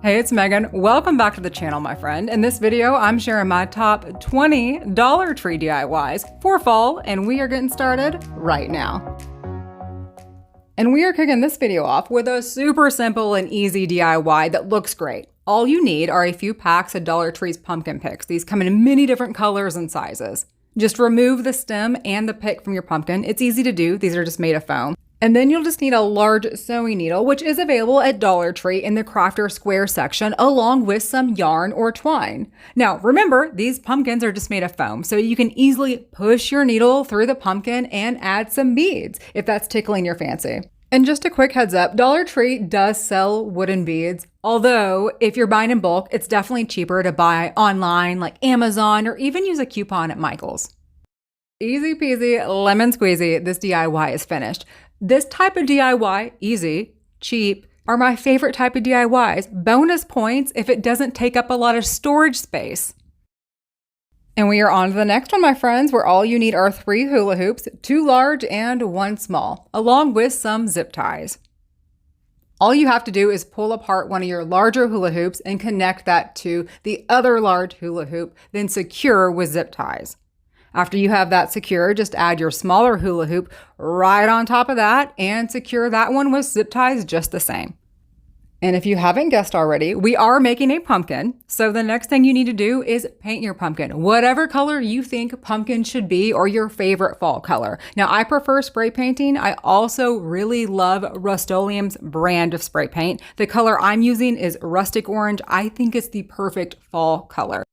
Hey, it's Megan. Welcome back to the channel, my friend. In this video, I'm sharing my top 20 Dollar Tree DIYs for fall, and we are getting started right now. And we are kicking this video off with a super simple and easy DIY that looks great. All you need are a few packs of Dollar Tree's pumpkin picks. These come in many different colors and sizes. Just remove the stem and the pick from your pumpkin. It's easy to do. These are just made of foam. And then you'll just need a large sewing needle, which is available at Dollar Tree in the Crafter Square section, along with some yarn or twine. Now, remember, these pumpkins are just made of foam, so you can easily push your needle through the pumpkin and add some beads if that's tickling your fancy. And just a quick heads up, Dollar Tree does sell wooden beads, although if you're buying in bulk, it's definitely cheaper to buy online like Amazon or even use a coupon at Michael's. Easy peasy, lemon squeezy, this DIY is finished. This type of DIY, easy, cheap, are my favorite type of DIYs. Bonus points if it doesn't take up a lot of storage space. And we are on to the next one, my friends, where all you need are 3 hula hoops, 2 large and 1 small, along with some zip ties. All you have to do is pull apart one of your larger hula hoops and connect that to the other large hula hoop, then secure with zip ties. After you have that secure, just add your smaller hula hoop right on top of that and secure that one with zip ties just the same. And if you haven't guessed already, we are making a pumpkin. So the next thing you need to do is paint your pumpkin, whatever color you think pumpkin should be or your favorite fall color. Now, I prefer spray painting. I also really love Rust-Oleum's brand of spray paint. The color I'm using is rustic orange. I think it's the perfect fall color.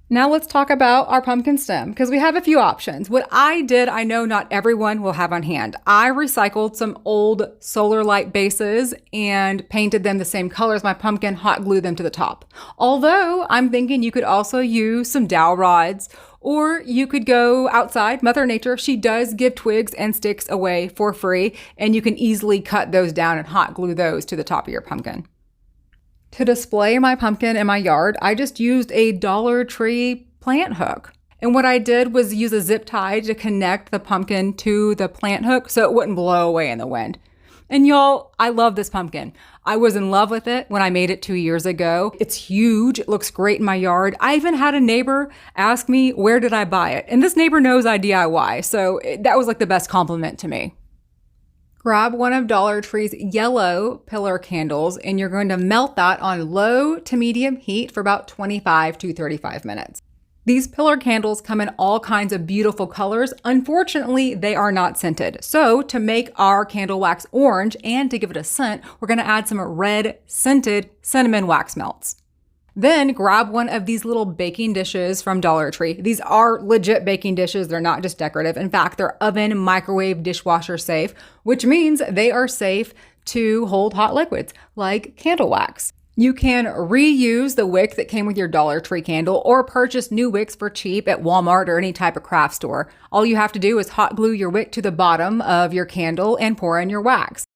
Now let's talk about our pumpkin stem, because we have a few options. What I did, I know not everyone will have on hand. I recycled some old solar light bases and painted them the same color as my pumpkin, hot glued them to the top. Although I'm thinking you could also use some dowel rods, or you could go outside. Mother Nature, she does give twigs and sticks away for free, and you can easily cut those down and hot glue those to the top of your pumpkin. To display my pumpkin in my yard, I just used a Dollar Tree plant hook. And what I did was use a zip tie to connect the pumpkin to the plant hook so it wouldn't blow away in the wind. And y'all, I love this pumpkin. I was in love with it when I made it 2 years ago. It's huge. It looks great in my yard. I even had a neighbor ask me, where did I buy it? And this neighbor knows I DIY, so that was like the best compliment to me. Grab one of Dollar Tree's yellow pillar candles and you're going to melt that on low to medium heat for about 25 to 35 minutes. These pillar candles come in all kinds of beautiful colors. Unfortunately, they are not scented. So to make our candle wax orange and to give it a scent, we're going to add some red scented cinnamon wax melts. Then grab one of these little baking dishes from Dollar Tree. These are legit baking dishes. They're not just decorative. In fact, they're oven, microwave, dishwasher safe, which means they are safe to hold hot liquids like candle wax. You can reuse the wick that came with your Dollar Tree candle or purchase new wicks for cheap at Walmart or any type of craft store. All you have to do is hot glue your wick to the bottom of your candle and pour in your wax.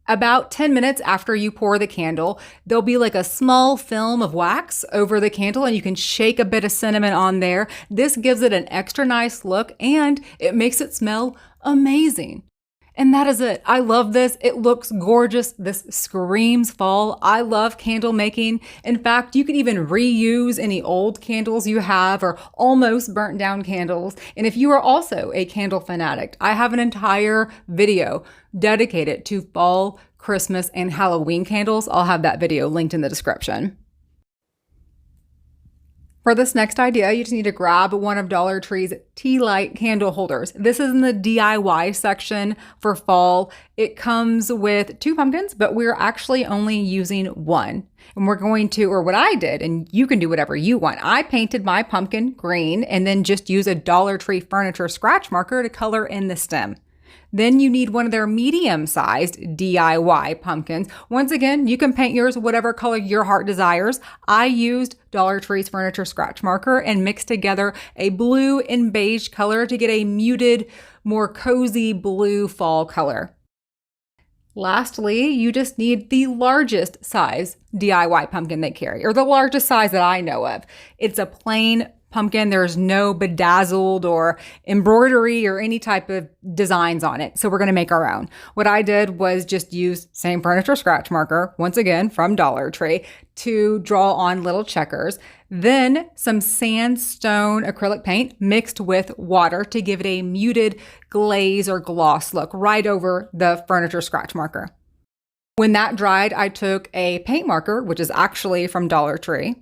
About 10 minutes after you pour the candle, there'll be like a small film of wax over the candle and you can shake a bit of cinnamon on there. This gives it an extra nice look and it makes it smell amazing. And that is it. I love this. It looks gorgeous. This screams fall. I love candle making. In fact, you can even reuse any old candles you have or almost burnt down candles. And if you are also a candle fanatic, I have an entire video dedicated to fall, Christmas, and Halloween candles. I'll have that video linked in the description. For this next idea, you just need to grab one of Dollar Tree's tea light candle holders. This is in the DIY section for fall. It comes with 2 pumpkins, but we're actually only using 1. And we're going to, or what I did, and you can do whatever you want. I painted my pumpkin green and then just use a Dollar Tree furniture scratch marker to color in the stem. Then you need one of their medium-sized DIY pumpkins. Once again, you can paint yours whatever color your heart desires. I used Dollar Tree's furniture scratch marker and mixed together a blue and beige color to get a muted, more cozy blue fall color. Lastly, you just need the largest size DIY pumpkin they carry, or the largest size that I know of. It's a plain pumpkin. There's no bedazzled or embroidery or any type of designs on it. So we're going to make our own. What I did was just use same furniture scratch marker, once again from Dollar Tree, to draw on little checkers. Then some sandstone acrylic paint mixed with water to give it a muted glaze or gloss look right over the furniture scratch marker. When that dried, I took a paint marker, which is actually from Dollar Tree.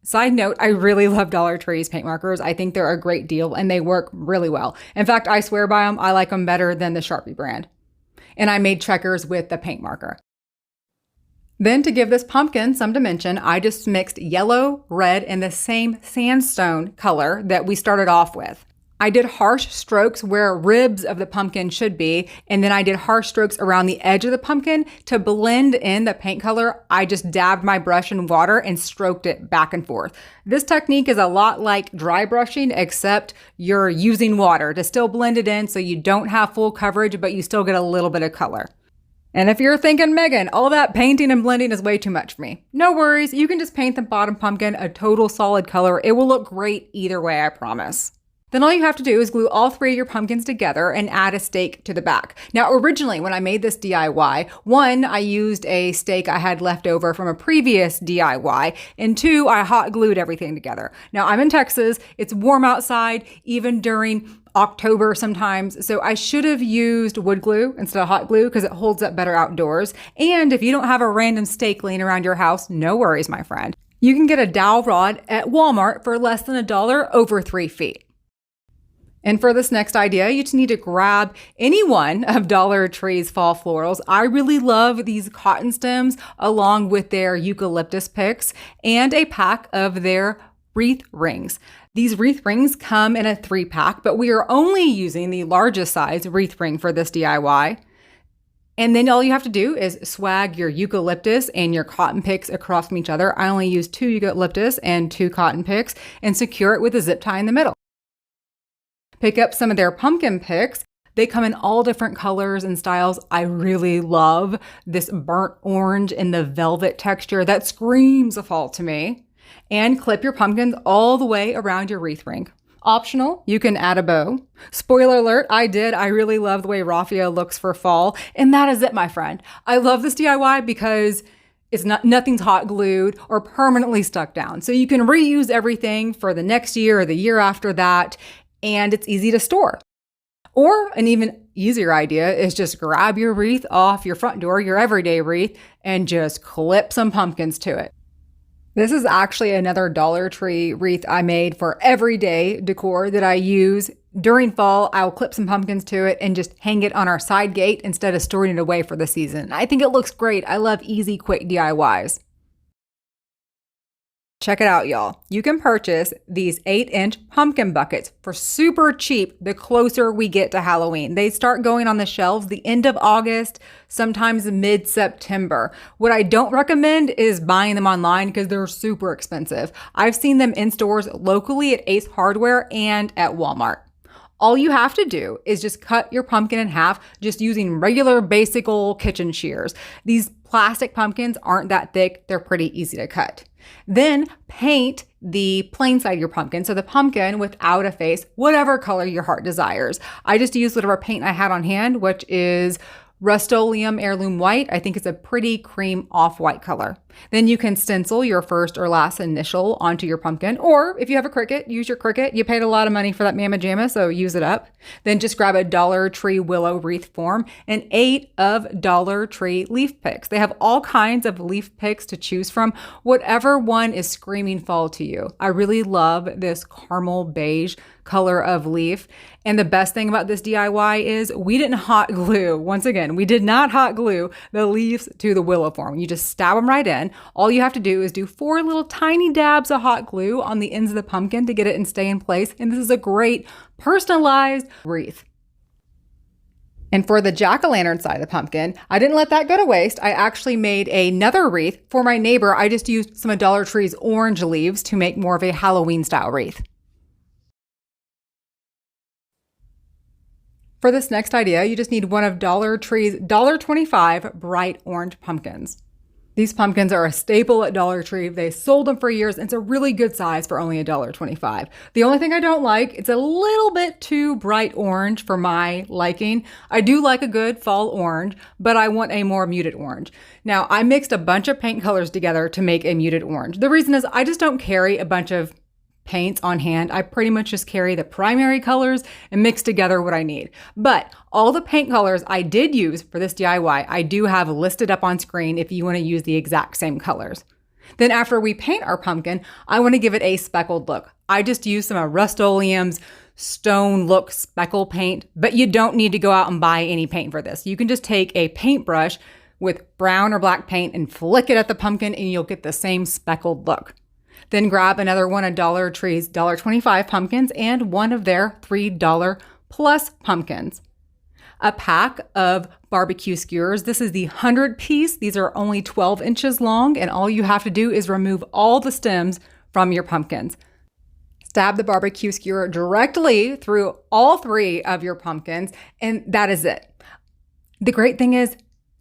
Side note, I really love Dollar Tree's paint markers. I think they're a great deal and they work really well. In fact, I swear by them. I like them better than the Sharpie brand. And I made checkers with the paint marker. Then to give this pumpkin some dimension, I just mixed yellow, red, and the same sandstone color that we started off with. I did harsh strokes where ribs of the pumpkin should be, and then I did harsh strokes around the edge of the pumpkin to blend in the paint color. I just dabbed my brush in water and stroked it back and forth. This technique is a lot like dry brushing, except you're using water to still blend it in so you don't have full coverage, but you still get a little bit of color. And if you're thinking, Megan, all that painting and blending is way too much for me, no worries. You can just paint the bottom pumpkin a total solid color. It will look great either way, I promise. Then all you have to do is glue all three of your pumpkins together and add a stake to the back. Now, originally, when I made this DIY, one, I used a stake I had left over from a previous DIY, and two, I hot glued everything together. Now, I'm in Texas. It's warm outside, even during October sometimes, so I should have used wood glue instead of hot glue because it holds up better outdoors. And if you don't have a random stake laying around your house, no worries, my friend. You can get a dowel rod at Walmart for less than $1 over 3 feet. And for this next idea, you just need to grab any one of Dollar Tree's fall florals. I really love these cotton stems along with their eucalyptus picks and a pack of their wreath rings. These wreath rings come in a 3-pack, but we are only using the largest size wreath ring for this DIY. And then all you have to do is swag your eucalyptus and your cotton picks across from each other. I only use 2 eucalyptus and 2 cotton picks and secure it with a zip tie in the middle. Pick up some of their pumpkin picks. They come in all different colors and styles. I really love this burnt orange and the velvet texture that screams of fall to me. And clip your pumpkins all the way around your wreath ring. Optional, you can add a bow. Spoiler alert, I did. I really love the way raffia looks for fall. And that is it, my friend. I love this DIY because nothing's hot glued or permanently stuck down. So you can reuse everything for the next year or the year after that. And it's easy to store. Or an even easier idea is just grab your wreath off your front door, your everyday wreath, and just clip some pumpkins to it. This is actually another Dollar Tree wreath I made for everyday decor that I use. During fall, I'll clip some pumpkins to it and just hang it on our side gate instead of storing it away for the season. I think it looks great. I love easy, quick DIYs. Check it out, y'all. You can purchase these 8-inch pumpkin buckets for super cheap the closer we get to Halloween. They start going on the shelves the end of August, sometimes mid-September. What I don't recommend is buying them online because they're super expensive. I've seen them in stores locally at Ace Hardware and at Walmart. All you have to do is just cut your pumpkin in half just using regular basic old kitchen shears. These plastic pumpkins aren't that thick. They're pretty easy to cut. Then paint the plain side of your pumpkin, so the pumpkin without a face, whatever color your heart desires. I just used whatever paint I had on hand, which is Rust-Oleum Heirloom White. I think it's a pretty cream off-white color. Then you can stencil your first or last initial onto your pumpkin, or if you have a Cricut, use your Cricut. You paid a lot of money for that Mamma Jamma, so use it up. Then just grab a Dollar Tree willow wreath form and 8 of Dollar Tree leaf picks. They have all kinds of leaf picks to choose from, whatever one is screaming fall to you. I really love this caramel beige color of leaf. And the best thing about this DIY is we didn't hot glue. Once again, we did not hot glue the leaves to the willow form. You just stab them right in. All you have to do is do 4 little tiny dabs of hot glue on the ends of the pumpkin to get it and stay in place. And this is a great personalized wreath. And for the jack-o'-lantern side of the pumpkin, I didn't let that go to waste. I actually made another wreath for my neighbor. I just used some of Dollar Tree's orange leaves to make more of a Halloween style wreath. For this next idea, you just need one of Dollar Tree's $1.25 bright orange pumpkins. These pumpkins are a staple at Dollar Tree. They sold them for years, and it's a really good size for only $1.25. The only thing I don't like, it's a little bit too bright orange for my liking. I do like a good fall orange, but I want a more muted orange. Now, I mixed a bunch of paint colors together to make a muted orange. The reason is I just don't carry a bunch of paints on hand. I pretty much just carry the primary colors and mix together what I need. But all the paint colors I did use for this DIY, I do have listed up on screen if you want to use the exact same colors. Then after we paint our pumpkin, I want to give it a speckled look. I just used some of Rust-Oleum's stone look speckle paint, but you don't need to go out and buy any paint for this. You can just take a paintbrush with brown or black paint and flick it at the pumpkin and you'll get the same speckled look. Then grab another one of Dollar Tree's $1.25 pumpkins and one of their $3 plus pumpkins. A pack of barbecue skewers. This is the 100 piece. These are only 12 inches long, and all you have to do is remove all the stems from your pumpkins. Stab the barbecue skewer directly through all 3 of your pumpkins, and that is it. The great thing is,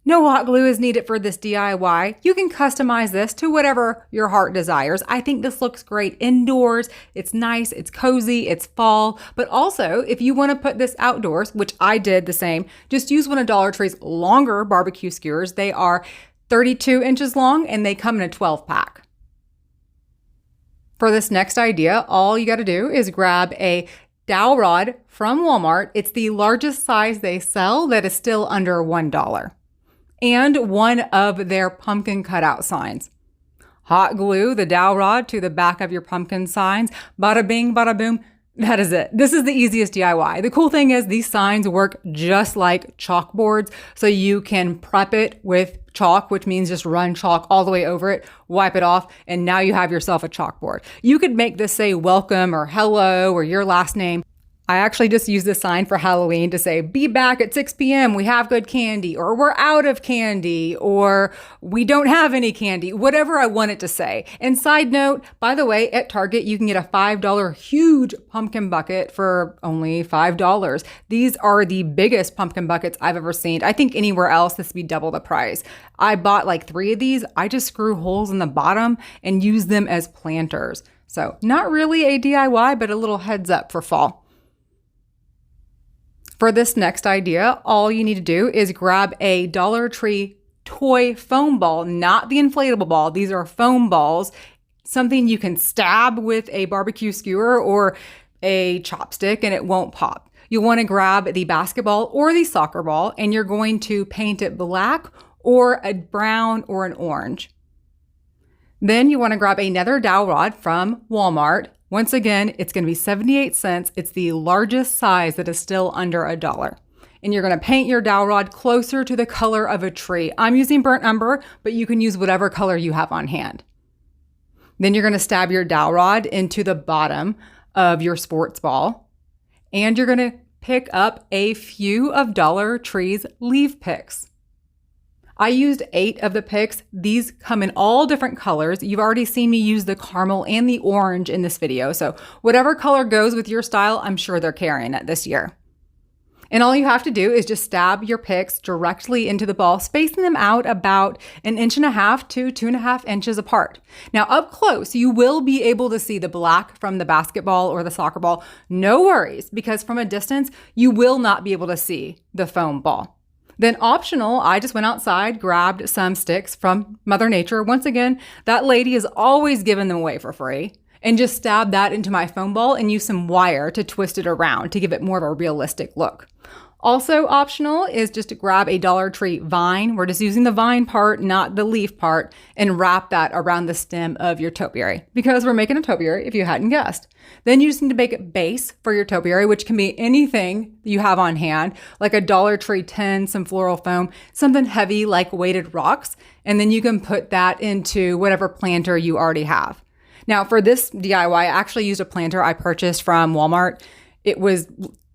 no hot glue is needed for this DIY. You can customize this to whatever your heart desires. I think this looks great indoors. It's nice, it's cozy, it's fall. But also, if you want to put this outdoors, which I did the same, just use one of Dollar Tree's longer barbecue skewers. They are 32 inches long and they come in a 12 pack. For this next idea, all you got to do is grab a dowel rod from Walmart. It's the largest size they sell that is still under $1. And one of their pumpkin cutout signs. Hot glue the dowel rod to the back of your pumpkin signs. Bada bing, bada boom. That is it. This is the easiest DIY. The cool thing is these signs work just like chalkboards. So you can prep it with chalk, which means just run chalk all the way over it, wipe it off, and now you have yourself a chalkboard. You could make this say welcome or hello or your last name. I actually just used this sign for Halloween to say, be back at 6 p.m. We have good candy, or we're out of candy, or we don't have any candy, whatever I want it to say. And side note, by the way, at Target, you can get a $5 huge pumpkin bucket for only $5. These are the biggest pumpkin buckets I've ever seen. I think anywhere else, this would be double the price. I bought like 3 of these. I just screw holes in the bottom and use them as planters. So not really a DIY, but a little heads up for fall. For this next idea, all you need to do is grab a Dollar Tree toy foam ball, not the inflatable ball. These are foam balls, something you can stab with a barbecue skewer or a chopstick and it won't pop. You'll want to grab the basketball or the soccer ball and you're going to paint it black or a brown or an orange. Then you want to grab another dowel rod from Walmart. Once again, it's going to be 78 cents. It's the largest size that is still under $1. And you're going to paint your dowel rod closer to the color of a tree. I'm using burnt umber, but you can use whatever color you have on hand. Then you're going to stab your dowel rod into the bottom of your sports ball. And you're going to pick up a few of Dollar Tree's leaf picks. I used 8 of the picks. These come in all different colors. You've already seen me use the caramel and the orange in this video. So whatever color goes with your style, I'm sure they're carrying it this year. And all you have to do is just stab your picks directly into the ball, spacing them out about 1.5 to 2.5 inches apart. Now up close, you will be able to see the black from the basketball or the soccer ball. No worries, because from a distance, you will not be able to see the foam ball. Then optional, I just went outside, grabbed some sticks from Mother Nature. Once again, that lady is always giving them away for free. And just stab that into my foam ball and use some wire to twist it around to give it more of a realistic look. Also optional is just to grab a Dollar Tree vine. We're just using the vine part, not the leaf part, and wrap that around the stem of your topiary because we're making a topiary if you hadn't guessed. Then you just need to make a base for your topiary, which can be anything you have on hand, like a Dollar Tree tin, some floral foam, something heavy like weighted rocks, and then you can put that into whatever planter you already have. Now for this DIY, I actually used a planter I purchased from Walmart. It was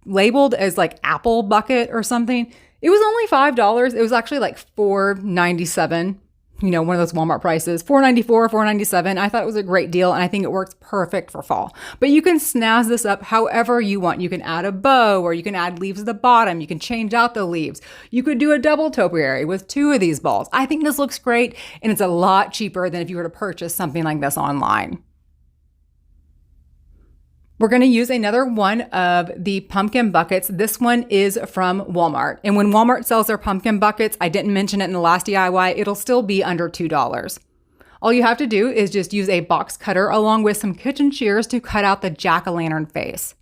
labeled as like apple bucket or something. It was only $5. It was actually like $4.97 one of those Walmart prices, $4.94, $4.97. I thought it was a great deal, and I think it works perfect for fall. But you can snazz this up however you want. You can add a bow, or you can add leaves at the bottom. You can change out the leaves. You could do a double topiary with 2 of these balls. I think this looks great, and it's a lot cheaper than if you were to purchase something like this online. We're going to use another one of the pumpkin buckets. This one is from Walmart. And when Walmart sells their pumpkin buckets, I didn't mention it in the last DIY, it'll still be under $2. All you have to do is just use a box cutter along with some kitchen shears to cut out the jack-o'-lantern face.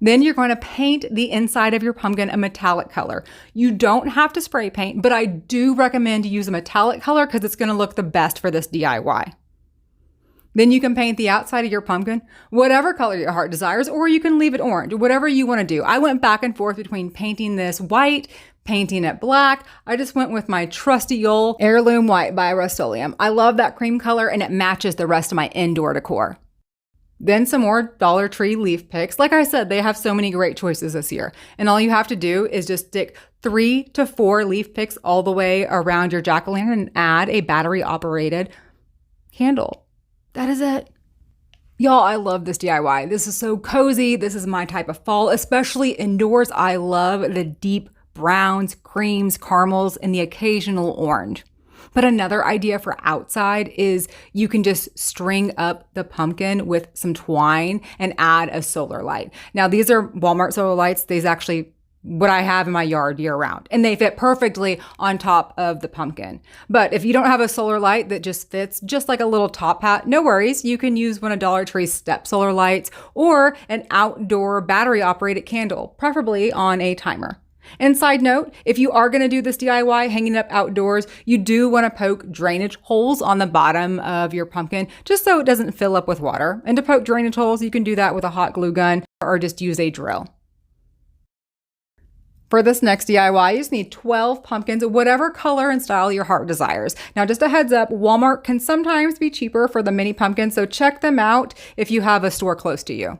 Then you're going to paint the inside of your pumpkin a metallic color. You don't have to spray paint, but I do recommend to use a metallic color because it's going to look the best for this DIY. Then you can paint the outside of your pumpkin whatever color your heart desires, or you can leave it orange, whatever you want to do. I went back and forth between painting this white, painting it black. I just went with my trusty old Heirloom White by Rust-Oleum. I love that cream color, and it matches the rest of my indoor decor. Then some more Dollar Tree leaf picks. Like I said, they have so many great choices this year. And all you have to do is just stick 3 to 4 leaf picks all the way around your jack-o'-lantern and add a battery-operated candle. That is it. Y'all, I love this DIY. This is so cozy. This is my type of fall, especially indoors. I love the deep browns, creams, caramels, and the occasional orange. But another idea for outside is you can just string up the pumpkin with some twine and add a solar light. Now, these are Walmart solar lights. These actually what I have in my yard year round, and they fit perfectly on top of the pumpkin. But if you don't have a solar light that just fits just like a little top hat, no worries. You can use one of Dollar Tree's step solar lights or an outdoor battery operated candle, preferably on a timer. And side note, if you are going to do this DIY hanging up outdoors, you do want to poke drainage holes on the bottom of your pumpkin just so it doesn't fill up with water. And to poke drainage holes, you can do that with a hot glue gun or just use a drill. For this next DIY, you just need 12 pumpkins, whatever color and style your heart desires. Now, just a heads up, Walmart can sometimes be cheaper for the mini pumpkins, so check them out if you have a store close to you.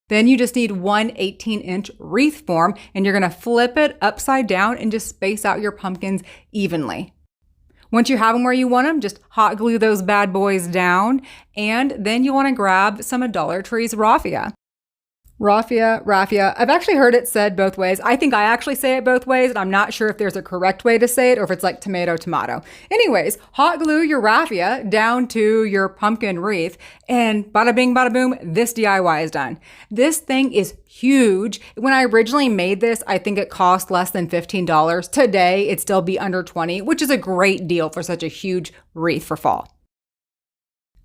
Then you just need one 18-inch wreath form, and you're going to flip it upside down and just space out your pumpkins evenly. Once you have them where you want them, just hot glue those bad boys down, and then you want to grab some of Dollar Tree's raffia. Raffia. I've actually heard it said both ways. I think I actually say it both ways, and I'm not sure if there's a correct way to say it or if it's like tomato. Anyways, hot glue your raffia down to your pumpkin wreath, and bada bing, bada boom, this DIY is done. This thing is huge. When I originally made this, I think it cost less than $15. Today, it'd still be under $20, which is a great deal for such a huge wreath for fall.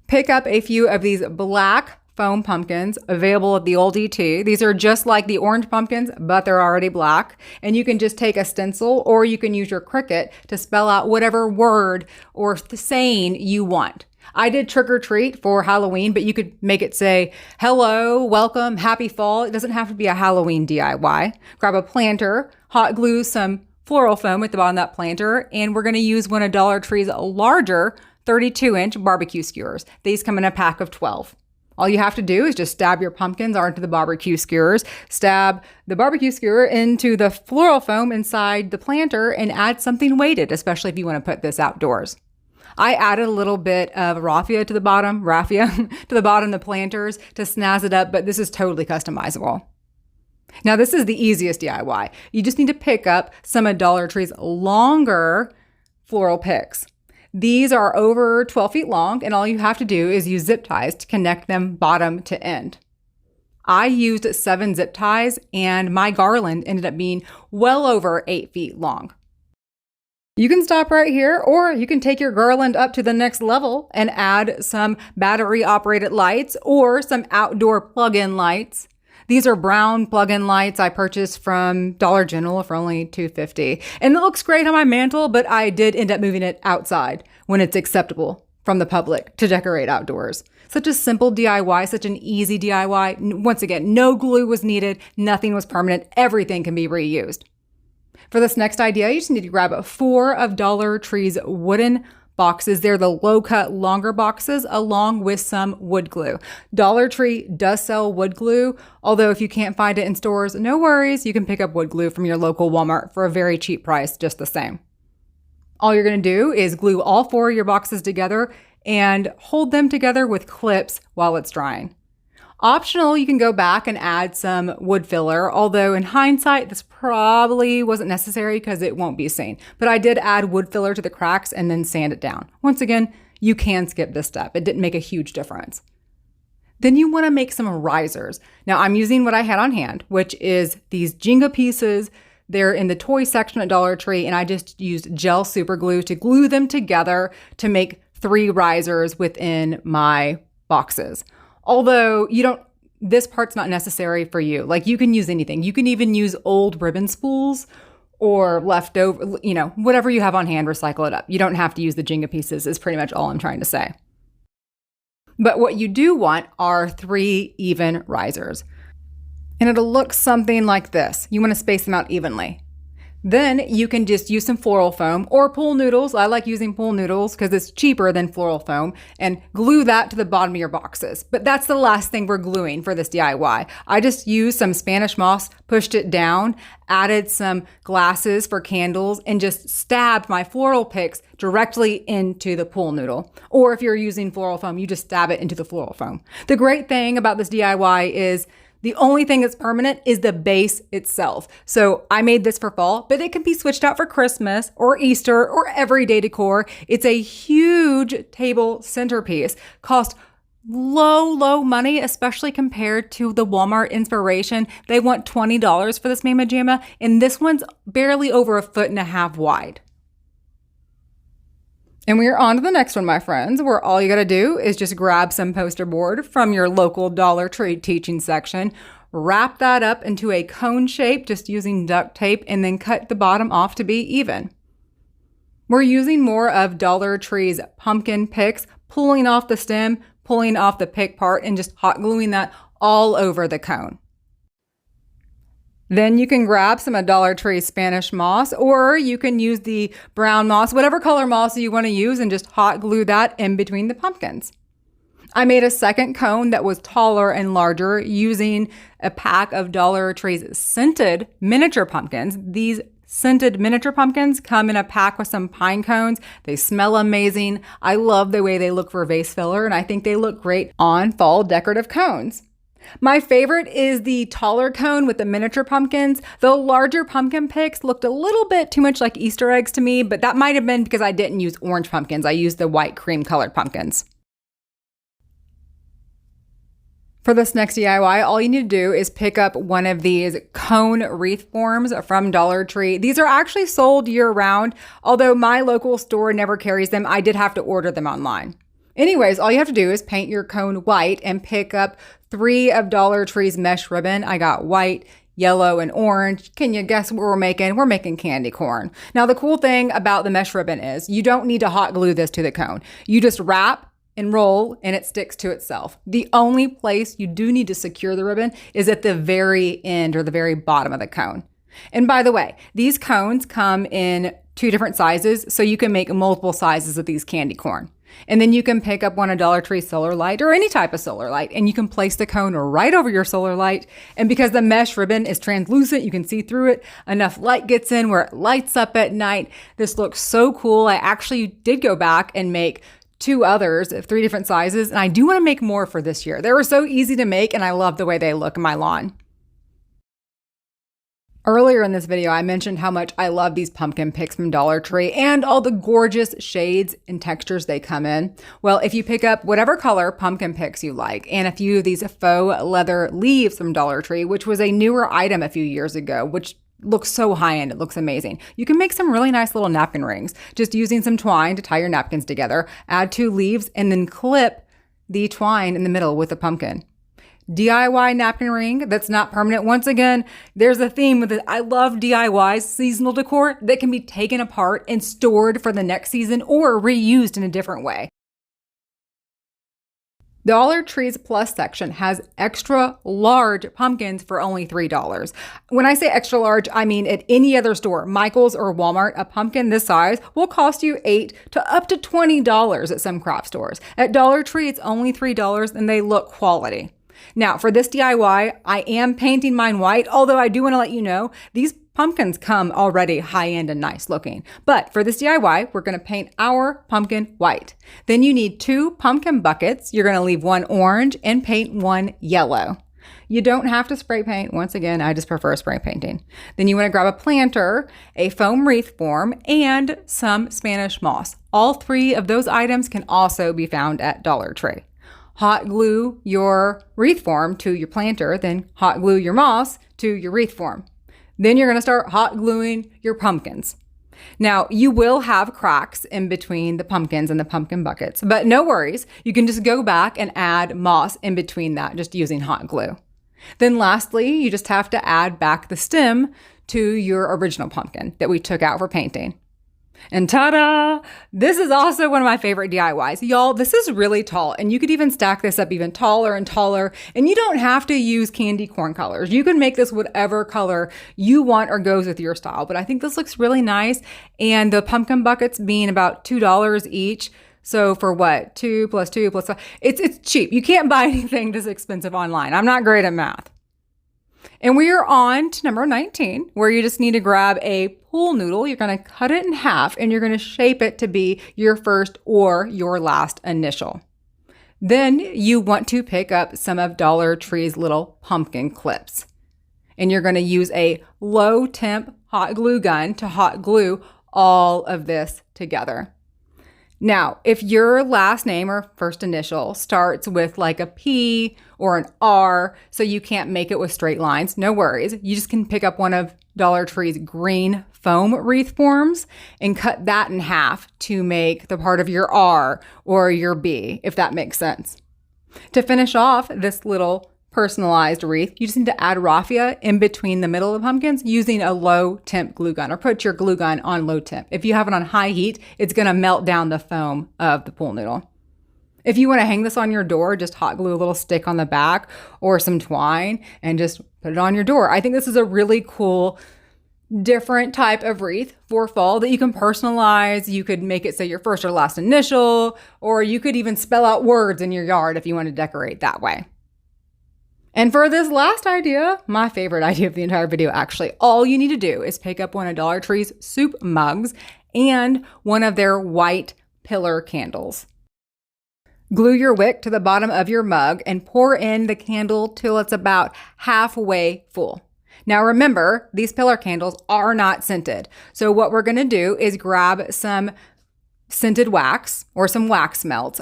Pick up a few of these black foam pumpkins available at the old ET. These are just like the orange pumpkins, but they're already black. And you can just take a stencil, or you can use your Cricut to spell out whatever word or saying you want. I did trick or treat for Halloween, but you could make it say, hello, welcome, happy fall. It doesn't have to be a Halloween DIY. Grab a planter, hot glue some floral foam at the bottom of that planter, and we're going to use one of Dollar Tree's larger 32-inch barbecue skewers. These come in a pack of 12. All you have to do is just stab your pumpkins onto the barbecue skewers, stab the barbecue skewer into the floral foam inside the planter, and add something weighted, especially if you want to put this outdoors. I added a little bit of raffia to the bottom of the planters to snazz it up, but this is totally customizable. Now, this is the easiest DIY. You just need to pick up some of Dollar Tree's longer floral picks. These are over 12 feet long, and all you have to do is use zip ties to connect them bottom to end. I used 7 zip ties, and my garland ended up being well over 8 feet long. You can stop right here, or you can take your garland up to the next level and add some battery-operated lights or some outdoor plug-in lights. These are brown plug-in lights I purchased from Dollar General for only $2.50. And it looks great on my mantle, but I did end up moving it outside when it's acceptable from the public to decorate outdoors. Such a simple DIY, such an easy DIY. Once again, no glue was needed, nothing was permanent, everything can be reused. For this next idea, you just need to grab 4 of Dollar Tree's wooden boxes. They're the low-cut, longer boxes along with some wood glue. Dollar Tree does sell wood glue, although if you can't find it in stores, no worries. You can pick up wood glue from your local Walmart for a very cheap price, just the same. All you're going to do is glue all 4 of your boxes together and hold them together with clips while it's drying. Optional, you can go back and add some wood filler, although in hindsight, this probably wasn't necessary because it won't be seen. But I did add wood filler to the cracks and then sand it down. Once again, you can skip this step. It didn't make a huge difference. Then you want to make some risers. Now I'm using what I had on hand, which is these Jenga pieces. They're in the toy section at Dollar Tree, and I just used gel super glue to glue them together to make 3 risers within my boxes. Although this part's not necessary for you. Like, you can use anything. You can even use old ribbon spools or leftover, whatever you have on hand, recycle it up. You don't have to use the Jenga pieces is pretty much all I'm trying to say. But what you do want are 3 even risers. And it'll look something like this. You want to space them out evenly. Then you can just use some floral foam or pool noodles. I like using pool noodles because it's cheaper than floral foam, and glue that to the bottom of your boxes. But that's the last thing we're gluing for this DIY. I just used some Spanish moss, pushed it down, added some glasses for candles, and just stabbed my floral picks directly into the pool noodle. Or if you're using floral foam, you just stab it into the floral foam. The great thing about this DIY is the only thing that's permanent is the base itself. So I made this for fall, but it can be switched out for Christmas or Easter or everyday decor. It's a huge table centerpiece. Cost low money, especially compared to the Walmart Inspiration. They want $20 for this Mama Jamma, and this one's barely over 1.5 feet wide. And we are on to the next one, my friends, where all you got to do is just grab some poster board from your local Dollar Tree teaching section, wrap that up into a cone shape just using duct tape, and then cut the bottom off to be even. We're using more of Dollar Tree's pumpkin picks, pulling off the stem, pulling off the pick part, and just hot gluing that all over the cone. Then you can grab some of Dollar Tree Spanish moss, or you can use the brown moss, whatever color moss you want to use, and just hot glue that in between the pumpkins. I made a second cone that was taller and larger using a pack of Dollar Tree's scented miniature pumpkins. These scented miniature pumpkins come in a pack with some pine cones. They smell amazing. I love the way they look for vase filler, and I think they look great on fall decorative cones. My favorite is the taller cone with the miniature pumpkins. The larger pumpkin picks looked a little bit too much like Easter eggs to me, but that might have been because I didn't use orange pumpkins. I used the white cream colored pumpkins. For this next DIY, all you need to do is pick up one of these cone wreath forms from Dollar Tree. These are actually sold year-round. Although my local store never carries them, I did have to order them online. Anyways, all you have to do is paint your cone white and pick up 3 of Dollar Tree's mesh ribbon. I got white, yellow, and orange. Can you guess what we're making? We're making candy corn. Now, the cool thing about the mesh ribbon is you don't need to hot glue this to the cone. You just wrap and roll, and it sticks to itself. The only place you do need to secure the ribbon is at the very end or the very bottom of the cone. And by the way, these cones come in 2 different sizes, so you can make multiple sizes of these candy corn. And then you can pick up one of Dollar Tree solar light or any type of solar light, and you can place the cone right over your solar light. And because the mesh ribbon is translucent, you can see through it. Enough light gets in where it lights up at night. This looks so cool. I actually did go back and make 2 others of 3 different sizes, and I do want to make more for this year. They were so easy to make, and I love the way they look in my lawn. Earlier in this video, I mentioned how much I love these pumpkin picks from Dollar Tree and all the gorgeous shades and textures they come in. Well, if you pick up whatever color pumpkin picks you like and a few of these faux leather leaves from Dollar Tree, which was a newer item a few years ago, which looks so high-end, it looks amazing. You can make some really nice little napkin rings just using some twine to tie your napkins together, add 2 leaves, and then clip the twine in the middle with a pumpkin. DIY napkin ring that's not permanent. Once again, there's a theme with it. I love DIYs, seasonal decor that can be taken apart and stored for the next season or reused in a different way. Dollar Tree's Plus section has extra large pumpkins for only $3. When I say extra large, I mean at any other store, Michael's or Walmart, a pumpkin this size will cost you $8 to up to $20 at some craft stores. At Dollar Tree, it's only $3 and they look quality. Now, for this DIY, I am painting mine white, although I do want to let you know, these pumpkins come already high-end and nice looking. But for this DIY, we're going to paint our pumpkin white. Then you need 2 pumpkin buckets. You're going to leave 1 orange and paint 1 yellow. You don't have to spray paint. Once again, I just prefer spray painting. Then you want to grab a planter, a foam wreath form, and some Spanish moss. All 3 of those items can also be found at Dollar Tree. Hot glue your wreath form to your planter, then hot glue your moss to your wreath form. Then you're going to start hot gluing your pumpkins. Now, you will have cracks in between the pumpkins and the pumpkin buckets, but no worries. You can just go back and add moss in between that, just using hot glue. Then lastly, you just have to add back the stem to your original pumpkin that we took out for painting. And ta-da! This is also one of my favorite DIYs. Y'all, this is really tall, and you could even stack this up even taller and taller, and you don't have to use candy corn colors. You can make this whatever color you want or goes with your style, but I think this looks really nice, and the pumpkin buckets being about $2 each, so for what? 2 plus 2 plus 5? It's cheap. You can't buy anything this expensive online. I'm not great at math. And we are on to number 19, where you just need to grab a pool noodle. You're going to cut it in half and you're going to shape it to be your first or your last initial. Then you want to pick up some of Dollar Tree's little pumpkin clips. And you're going to use a low temp hot glue gun to hot glue all of this together. Now, if your last name or first initial starts with like a P or an R, so you can't make it with straight lines, no worries. You just can pick up one of Dollar Tree's green foam wreath forms and cut that in half to make the part of your R or your B, if that makes sense. To finish off this little personalized wreath, you just need to add raffia in between the middle of the pumpkins using a low temp glue gun, or put your glue gun on low temp. If you have it on high heat, it's going to melt down the foam of the pool noodle. If you want to hang this on your door, just hot glue a little stick on the back or some twine and just put it on your door. I think this is a really cool, different type of wreath for fall that you can personalize. You could make it say your first or last initial, or you could even spell out words in your yard if you want to decorate that way. And for this last idea, my favorite idea of the entire video, actually, all you need to do is pick up one of Dollar Tree's soup mugs and one of their white pillar candles. Glue your wick to the bottom of your mug and pour in the candle till it's about halfway full. Now remember, these pillar candles are not scented. So what we're going to do is grab some scented wax or some wax melt.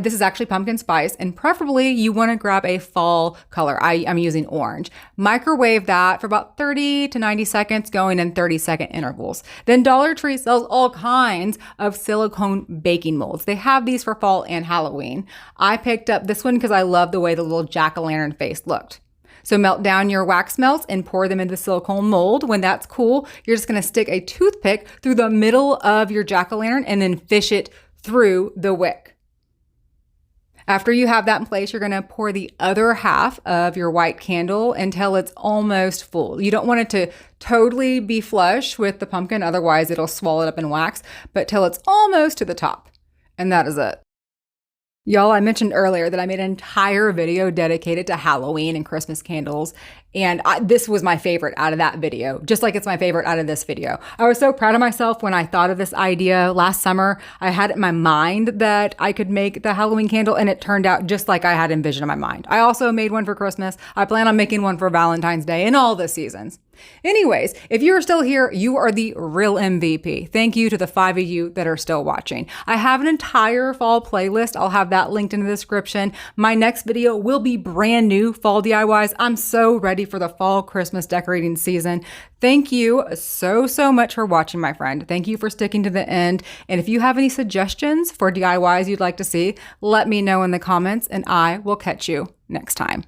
This is actually pumpkin spice, and preferably you want to grab a fall color. I'm using orange. Microwave that for about 30 to 90 seconds, going in 30-second intervals. Then Dollar Tree sells all kinds of silicone baking molds. They have these for fall and Halloween. I picked up this one because I love the way the little jack-o'-lantern face looked. So melt down your wax melts and pour them into the silicone mold. When that's cool, you're just going to stick a toothpick through the middle of your jack-o'-lantern and then fish it through the wick. After you have that in place, you're going to pour the other half of your white candle until it's almost full. You don't want it to totally be flush with the pumpkin, otherwise it'll swallow it up in wax, but till it's almost to the top. And that is it. Y'all, I mentioned earlier that I made an entire video dedicated to Halloween and Christmas candles, and this was my favorite out of that video, just like it's my favorite out of this video. I was so proud of myself when I thought of this idea last summer. I had it in my mind that I could make the Halloween candle, and it turned out just like I had envisioned in my mind. I also made one for Christmas. I plan on making one for Valentine's Day and all the seasons. Anyways, if you are still here, you are the real MVP. Thank you to the 5 of you that are still watching. I have an entire fall playlist. I'll have that linked in the description. My next video will be brand new fall DIYs. I'm so ready for the fall Christmas decorating season. Thank you so much for watching, my friend. Thank you for sticking to the end. And if you have any suggestions for DIYs you'd like to see, let me know in the comments, and I will catch you next time.